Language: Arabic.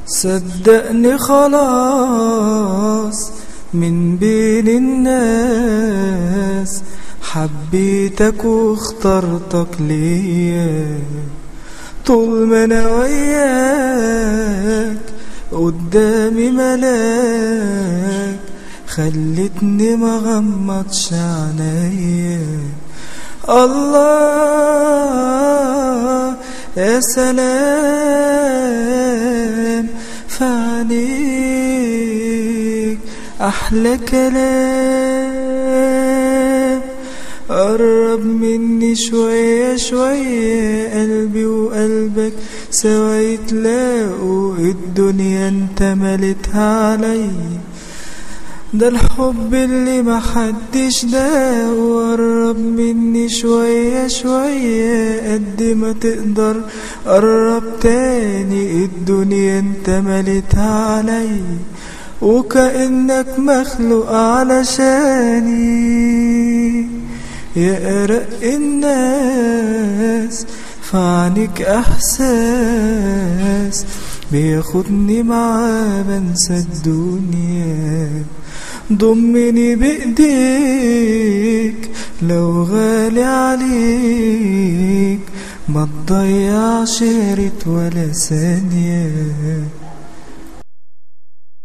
صدقني خلاص من بين الناس، حبيتك واخترتك ليا. طول ما انا وياك قدامي ملاك، خلتني مغمضش عينيا. الله يا سلام فعنيك أحلى كلام. قرب مني شوية شوية، قلبي وقلبك سوا يتلاقوا، الدنيا انت ملتها علي، ده الحب اللي محدش داقه. قرب مني شوية شوية قد ما تقدر، قرب تاني، الدنيا انت ملتها علي، وكأنك مخلوق علشاني. يا أرق الناس فعنيك احساس، بياخدني معاه بنسى الدنيا. ضمني بايديك لو غالي عليك، ما تضيعش ريت ولا ثانية.